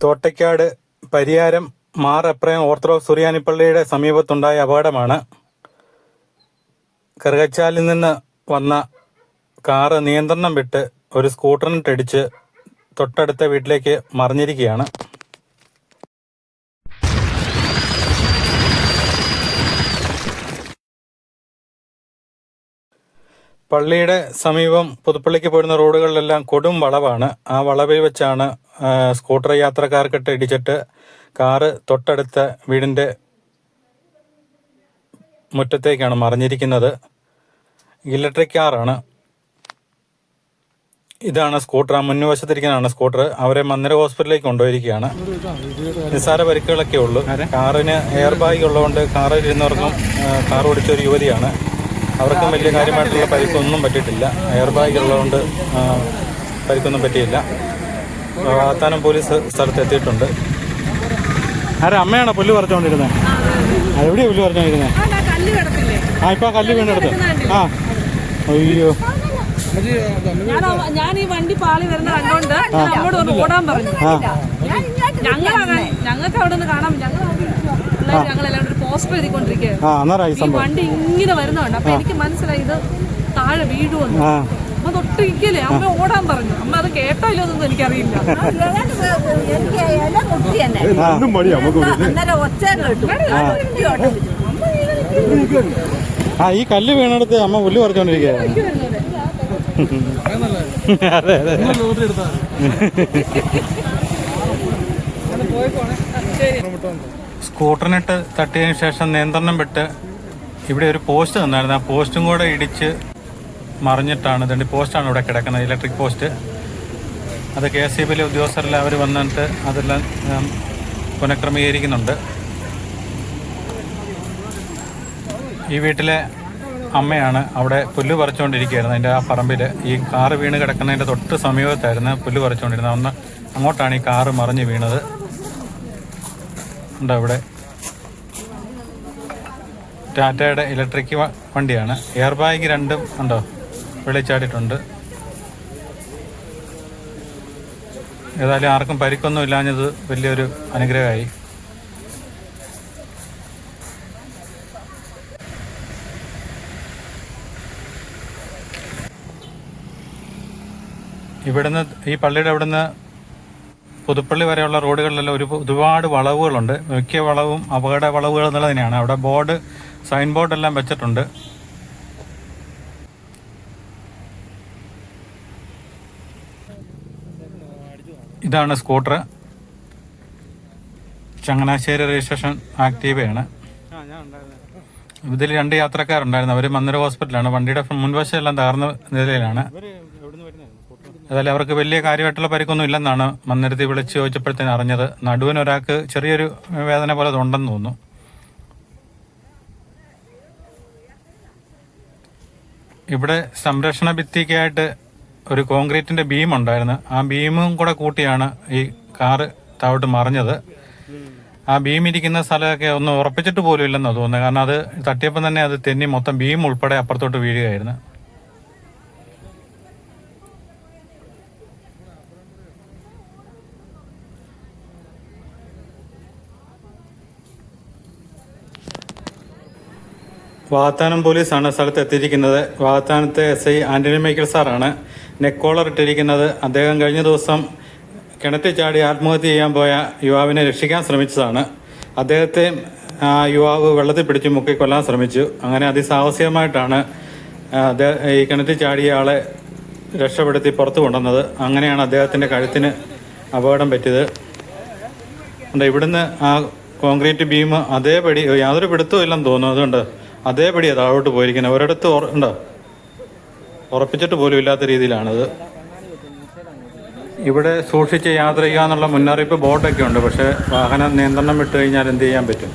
Thottakkad Pariyaram Mar എപ്രയം orthodox സുറിയാനി പള്ളിയുടെ സമീപത്തുണ്ടായ അപകടമാണ്. കറുകച്ചാലിൽ നിന്ന് വന്ന കാറ് നിയന്ത്രണം വിട്ട് ഒരു സ്കൂട്ടറിനിട്ടിടിച്ച് തൊട്ടടുത്ത വീട്ടിലേക്ക് മറിഞ്ഞിരിക്കുകയാണ്. പള്ളിയുടെ സമീപം പുതുപ്പള്ളിക്ക് പോരുന്ന റോഡുകളിലെല്ലാം കൊടും വളവാണ്. ആ വളവിൽ വെച്ചാണ് സ്കൂട്ടർ യാത്രക്കാർക്കിട്ട് ഇടിച്ചിട്ട് കാറ് തൊട്ടടുത്ത വീടിൻ്റെ മുറ്റത്തേക്കാണ് മറിഞ്ഞിരിക്കുന്നത്. ഇലക്ട്രിക് കാറാണ്. ഇതാണ് സ്കൂട്ടർ. ആ മുൻവശത്തിരിക്കുന്നതാണ് സ്കൂട്ടർ. അവരെ മന്ദിര ഹോസ്പിറ്റലിലേക്ക് കൊണ്ടുപോയിരിക്കുകയാണ്. നിസ്സാര പരിക്കുകളൊക്കെ ഉള്ളൂ. കാറിന് എയർ ബാഗ് ഉള്ളതുകൊണ്ട് കാറിൽ ഇരുന്നവർക്കും കാർ ഓടിച്ച ഒരു യുവതിയാണ്. അവർക്കും വലിയ കാര്യമായിട്ടുള്ള പരിക്കൊന്നും പറ്റിയിട്ടില്ല. എയർ ബാഗ് ഉള്ളതുകൊണ്ട് പരിക്കൊന്നും പറ്റിയില്ല. വാത്താനം പോലീസ് സ്ഥലത്ത് എത്തിയിട്ടുണ്ട്. ആരെ അമ്മയാണോ പുല്ല് പറിച്ചുകൊണ്ടിരുന്നത്? എവിടെയാണ് പുല്ല് പറിച്ചുകൊണ്ടിരുന്നത്? ഇപ്പം കല്ല് വീണെടുത്ത്. അയ്യോ, ഞാൻ ഈ വണ്ടി പാളി വരുന്ന കണ്ടോണ്ട് അങ്ങോട്ട് ഒന്ന് ഓടാൻ പറഞ്ഞു. ഞങ്ങൾക്ക് അവിടെ നിന്ന് കാണാം. ഞങ്ങളെല്ലാം ഒരു പോസ്റ്റർ എഴുതിക്കൊണ്ടിരിക്കുകയാണ്. ഈ വണ്ടി ഇങ്ങനെ വരുന്നുണ്ട്. അപ്പൊ എനിക്ക് മനസ്സിലായി ഇത് താഴെ വീഴുമെന്ന്. അമ്മ തൊട്ടിരിക്കല്ലേ, അമ്മ ഓടാൻ പറഞ്ഞു. അമ്മ അത് കേട്ടോ ഇല്ലെന്നൊന്നും എനിക്കറിയില്ല. ഈ കല്ല് വീണെടുത്ത് അമ്മ പുല്ല് പറിച്ചോണ്ടിരിക്കുകയാണ്. അതെ അതെ. സ്കൂട്ടറിനിട്ട് തട്ടിയതിന് ശേഷം നിയന്ത്രണം വിട്ട് ഇവിടെ ഒരു പോസ്റ്റ് തന്നായിരുന്നു. ആ പോസ്റ്റും കൂടെ ഇടിച്ച് മറിഞ്ഞിട്ടാണ്. ഇതിൻ്റെ പോസ്റ്റാണ് ഇവിടെ കിടക്കുന്നത്, ഇലക്ട്രിക് പോസ്റ്റ്. അത് KSEBിലെ ഉദ്യോഗസ്ഥരെല്ലാം അവർ വന്നിട്ട് അതെല്ലാം പുനഃക്രമീകരിക്കുന്നുണ്ട്. ഈ വീട്ടിലെ അമ്മയാണ് അവിടെ പുല്ല് പറിച്ചുകൊണ്ടിരിക്കുകയായിരുന്നു. അതിൻ്റെ ആ പറമ്പിൽ ഈ കാറ് വീണ് കിടക്കുന്നതിൻ്റെ തൊട്ട് സമീപത്തായിരുന്നു പുല്ല് പറിച്ചുകൊണ്ടിരുന്നത്. ഒന്ന് അങ്ങോട്ടാണ് ഈ കാറ് മറിഞ്ഞ് വീണത്. ഉണ്ടോ ഇവിടെ ടാറ്റയുടെ ഇലക്ട്രിക് വണ്ടിയാണ്. എയർ ബാഗ് രണ്ടും ഉണ്ടോ വെളിച്ചാടിയിട്ടുണ്ട്. ഏതായാലും ആർക്കും പരിക്കൊന്നും ഇല്ലാഞ്ഞത് വലിയൊരു അനുഗ്രഹമായി. ഇവിടുന്ന് ഈ പള്ളിയുടെ അവിടുന്ന് പുതുപ്പള്ളി വരെയുള്ള റോഡുകളിലെല്ലാം ഒരുപാട് വളവുകളുണ്ട്. മിക്ക വളവും അപകട വളവുകൾ എന്നുള്ളത് തന്നെയാണ്. അവിടെ സൈൻ ബോർഡെല്ലാം വെച്ചിട്ടുണ്ട്. ഇതാണ് സ്കൂട്ടർ. ചങ്ങനാശ്ശേരി രജിസ്ട്രേഷൻ ആക്റ്റീവയാണ്. ഇതിൽ 2 യാത്രക്കാരുണ്ടായിരുന്നു. അവർ മന്ദിര ഹോസ്പിറ്റലാണ്. വണ്ടിയുടെ മുൻവശം എല്ലാം തകർന്ന നിലയിലാണ്. ഏതായാലും അവർക്ക് വലിയ കാര്യമായിട്ടുള്ള പരിക്കൊന്നും ഇല്ലെന്നാണ് മന്ദിരത്തിൽ വിളിച്ച് ചോദിച്ചപ്പോഴത്തേന് അറിഞ്ഞത്. നടുവിന് ഒരാൾക്ക് ചെറിയൊരു വേദന പോലെ ഉണ്ടെന്ന് തോന്നുന്നു. ഇവിടെ സംരക്ഷണ ഭിത്തിക്കായിട്ട് ഒരു കോൺക്രീറ്റിന്റെ ബീം ഉണ്ടായിരുന്നു. ആ ബീമും കൂടെ കൂട്ടിയാണ് ഈ കാറ് താഴോട്ട് മറിഞ്ഞത്. ആ ബീം ഇരിക്കുന്ന സ്ഥലമൊക്കെ ഒന്ന് ഉറപ്പിച്ചിട്ട് പോലും ഇല്ലെന്നാണ് തോന്നുന്നത്. കാരണം അത് തട്ടിയപ്പം തന്നെ അത് തെന്നി മൊത്തം ബീം ഉൾപ്പെടെ അപ്പുറത്തോട്ട് വീഴുകയായിരുന്നു. വാകത്താനം പോലീസാണ് സ്ഥലത്ത് എത്തിയിരിക്കുന്നത്. വാകത്താനത്തെ SI ആന്റണി മൈക്കിൾ സാറാണ് നെക്കോളർ ഇട്ടിരിക്കുന്നത്. അദ്ദേഹം കഴിഞ്ഞ ദിവസം കിണറ്റിൽ ചാടി ആത്മഹത്യ ചെയ്യാൻ പോയ യുവാവിനെ രക്ഷിക്കാൻ ശ്രമിച്ചതാണ്. അദ്ദേഹത്തെ ആ യുവാവ് വെള്ളത്തിൽ പിടിച്ച് മുക്കി കൊല്ലാൻ ശ്രമിച്ചു. അങ്ങനെ അതിസാഹസികമായിട്ടാണ് ഈ കിണറ്റിൽ ചാടിയ ആളെ രക്ഷപ്പെടുത്തി പുറത്തു കൊണ്ടുവന്നത്. അങ്ങനെയാണ് അദ്ദേഹത്തിൻ്റെ കഴുത്തിന് അപകടം പറ്റിയത്. ഇവിടുന്ന് ആ കോൺക്രീറ്റ് ബീം അതേപടി യാതൊരു പിടുത്തവും ഇല്ലെന്ന് തോന്നുന്നു. അതുകൊണ്ട് അതേപടിയാണ് താഴോട്ട് പോയിരിക്കുന്നത്. ഒരിടത്ത് ഉണ്ടോ ഉറപ്പിച്ചിട്ട് പോലും ഇല്ലാത്ത രീതിയിലാണത്. ഇവിടെ സൂക്ഷിച്ച് യാത്ര ചെയ്യുക എന്നുള്ള മുന്നറിയിപ്പ് ബോർഡൊക്കെ ഉണ്ട്. പക്ഷേ വാഹനം നിയന്ത്രണം വിട്ട് കഴിഞ്ഞാൽ എന്ത് ചെയ്യാൻ പറ്റും?